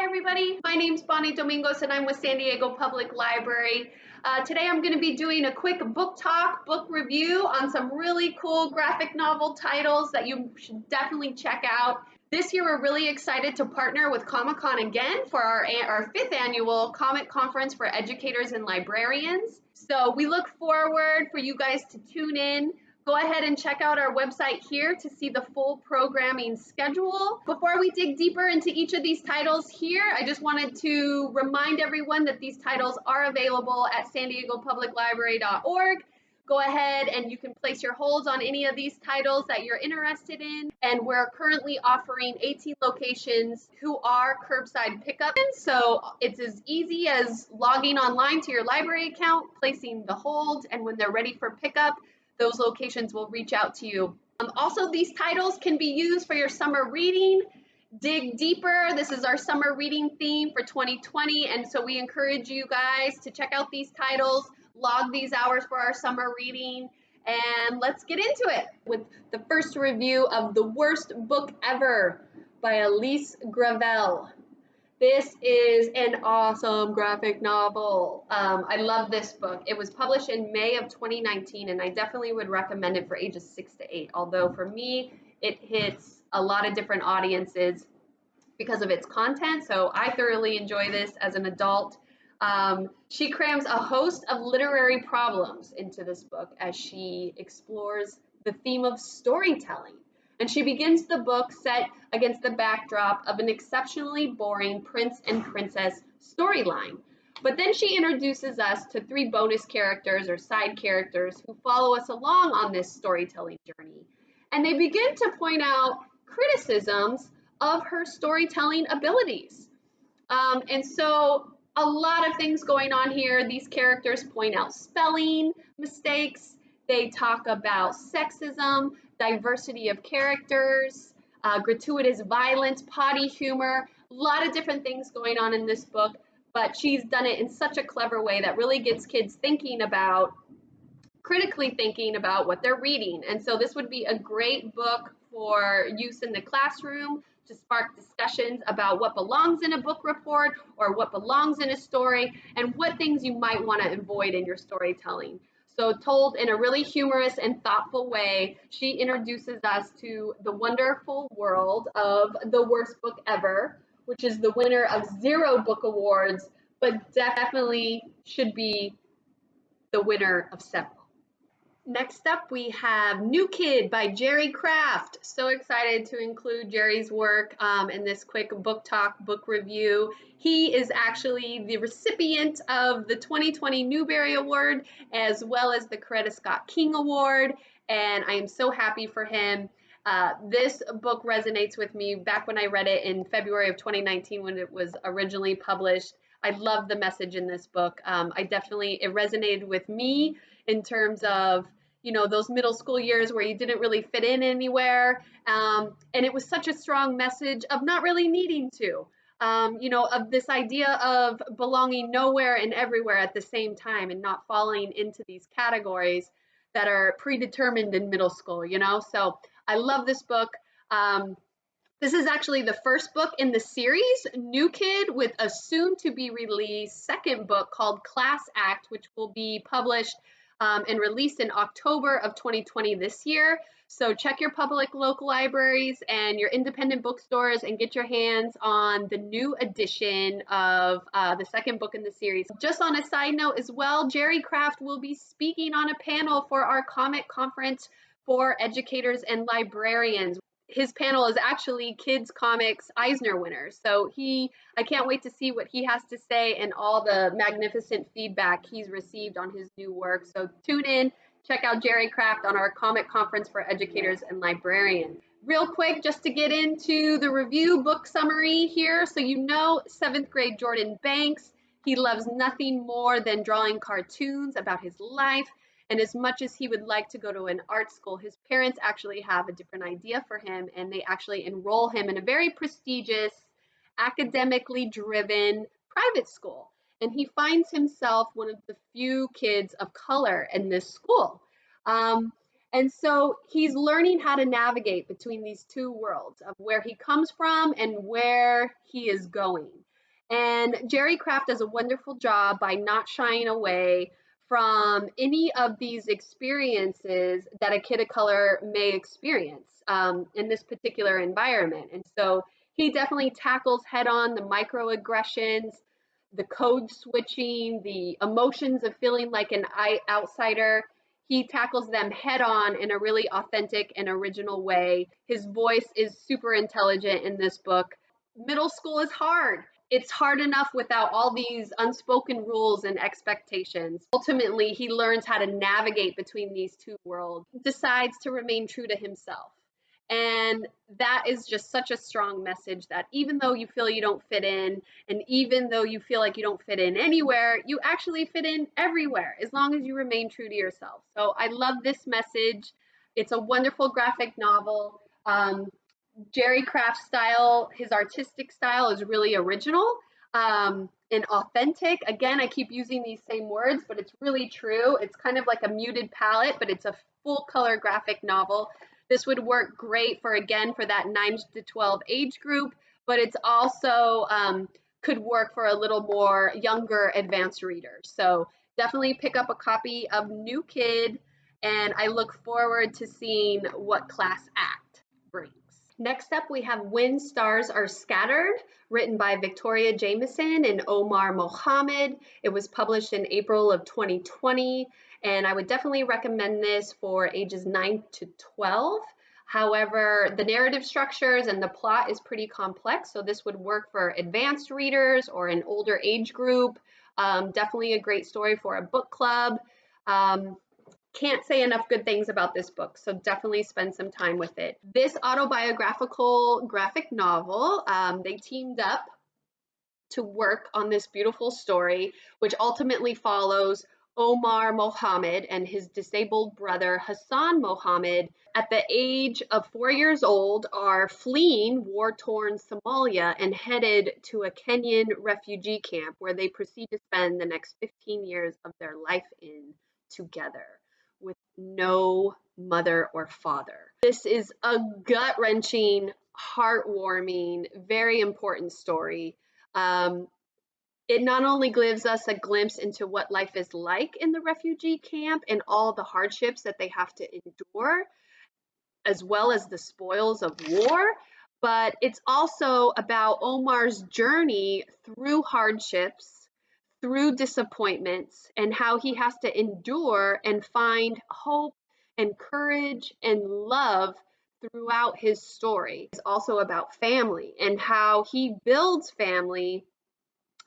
everybody. My name's Bonnie Domingos and I'm with San Diego Public Library. Today I'm going to be doing a quick book talk, book review on some really cool graphic novel titles that you should definitely check out. This year we're really excited to partner with Comic-Con again for our 5th annual Comic Conference for Educators and Librarians. So we look forward for you guys to tune in. Go ahead and check out our website here to see the full programming schedule. Before we dig deeper into each of these titles here, I just wanted to remind everyone that these titles are available at sandiegopubliclibrary.org. Go ahead and you can place your holds on any of these titles that you're interested in. And we're currently offering 18 locations who are curbside pickup. So it's as easy as logging online to your library account, placing the hold, and when they're ready for pickup, those locations will reach out to you. Also, these titles can be used for your summer reading. Dig deeper. This is our summer reading theme for 2020, and so we encourage you guys to check out these titles, log these hours for our summer reading, and let's get into it with the first review of The Worst Book Ever by Elise Gravel. This is an awesome graphic novel. I love this book. It was published in May of 2019, and I definitely would recommend it for ages 6 to 8, although for me, it hits a lot of different audiences because of its content, so I thoroughly enjoy this as an adult. She crams a host of literary problems into this book as she explores the theme of storytelling. And she begins the book set against the backdrop of an exceptionally boring prince and princess storyline. But then she introduces us to 3 bonus characters or side characters who follow us along on this storytelling journey. And they begin to point out criticisms of her storytelling abilities. And so a lot of things going on here. These characters point out spelling mistakes. They talk about sexism, diversity of characters, gratuitous violence, potty humor, a lot of different things going on in this book, but she's done it in such a clever way that really gets kids critically thinking about what they're reading. And so this would be a great book for use in the classroom to spark discussions about what belongs in a book report or what belongs in a story and what things you might want to avoid in your storytelling. So told in a really humorous and thoughtful way, she introduces us to the wonderful world of The Worst Book Ever, which is the winner of 0 book awards, but definitely should be the winner of several. Next up, we have New Kid by Jerry Craft. So excited to include Jerry's work in this quick book talk, book review. He is actually the recipient of the 2020 Newbery Award, as well as the Coretta Scott King Award, and I am so happy for him. This book resonates with me back when I read it in February of 2019 when it was originally published. I love the message in this book. It resonated with me in terms of, you know, those middle school years where you didn't really fit in anywhere. And it was such a strong message of not really needing to, of this idea of belonging nowhere and everywhere at the same time and not falling into these categories that are predetermined in middle school, So I love this book. This is actually the first book in the series, New Kid, with a soon-to-be-released second book called Class Act, which will be published and released in October of 2020 this year. So check your public local libraries and your independent bookstores and get your hands on the new edition of the second book in the series. Just on a side note as well, Jerry Craft will be speaking on a panel for our Comic Conference for Educators and Librarians. His panel is actually Kids Comics Eisner winner. So I can't wait to see what he has to say and all the magnificent feedback he's received on his new work. So tune in, check out Jerry Craft on our Comic Conference for Educators and Librarians. Real quick, just to get into the review book summary here. So 7th grade Jordan Banks, he loves nothing more than drawing cartoons about his life. And as much as he would like to go to an art school, his parents actually have a different idea for him, and they actually enroll him in a very prestigious, academically driven private school. And he finds himself one of the few kids of color in this school. And so he's learning how to navigate between these two worlds of where he comes from and where he is going. And Jerry Craft does a wonderful job by not shying away from any of these experiences that a kid of color may experience in this particular environment. And so he definitely tackles head on the microaggressions, the code switching, the emotions of feeling like an outsider. He tackles them head on in a really authentic and original way. His voice is super intelligent in this book. Middle school is hard. It's hard enough without all these unspoken rules and expectations. Ultimately, he learns how to navigate between these two worlds, decides to remain true to himself. And that is just such a strong message that even though you feel you don't fit in, and even though you feel like you don't fit in anywhere, you actually fit in everywhere as long as you remain true to yourself. So I love this message. It's a wonderful graphic novel. Jerry Craft's style, his artistic style is really original and authentic. Again, I keep using these same words, but it's really true. It's kind of like a muted palette, but it's a full color graphic novel. This would work great for, again, for that 9 to 12 age group, but it's also could work for a little more younger advanced readers. So definitely pick up a copy of New Kid, and I look forward to seeing what Class Act brings. Next up, we have When Stars Are Scattered, written by Victoria Jameson and Omar Mohammed. It was published in April of 2020, and I would definitely recommend this for ages 9 to 12. However, the narrative structures and the plot is pretty complex, so this would work for advanced readers or an older age group. Definitely a great story for a book club. Can't say enough good things about this book, so definitely spend some time with it. This autobiographical graphic novel, they teamed up to work on this beautiful story, which ultimately follows Omar Mohammed and his disabled brother Hassan Mohammed. At the age of 4 years old, are fleeing war-torn Somalia and headed to a Kenyan refugee camp where they proceed to spend the next 15 years of their life in together, with no mother or father. This is a gut-wrenching, heartwarming, very important story. It not only gives us a glimpse into what life is like in the refugee camp and all the hardships that they have to endure, as well as the spoils of war, but it's also about Omar's journey through hardships, through disappointments, and how he has to endure and find hope and courage and love throughout his story. It's also about family and how he builds family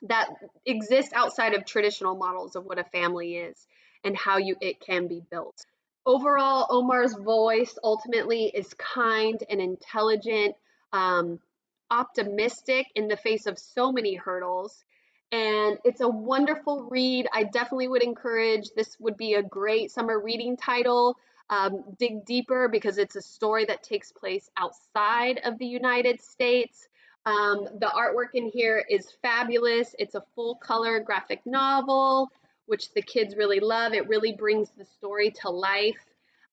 that exists outside of traditional models of what a family is and how it can be built. Overall, Omar's voice ultimately is kind and intelligent, optimistic in the face of so many hurdles. And it's a wonderful read. I definitely would encourage, this would be a great summer reading title. Dig deeper because it's a story that takes place outside of the United States. The artwork in here is fabulous. It's a full color graphic novel, which the kids really love. It really brings the story to life.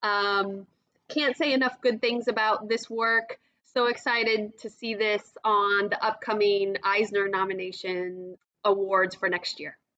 Can't say enough good things about this work. So excited to see this on the upcoming Eisner nomination awards for next year.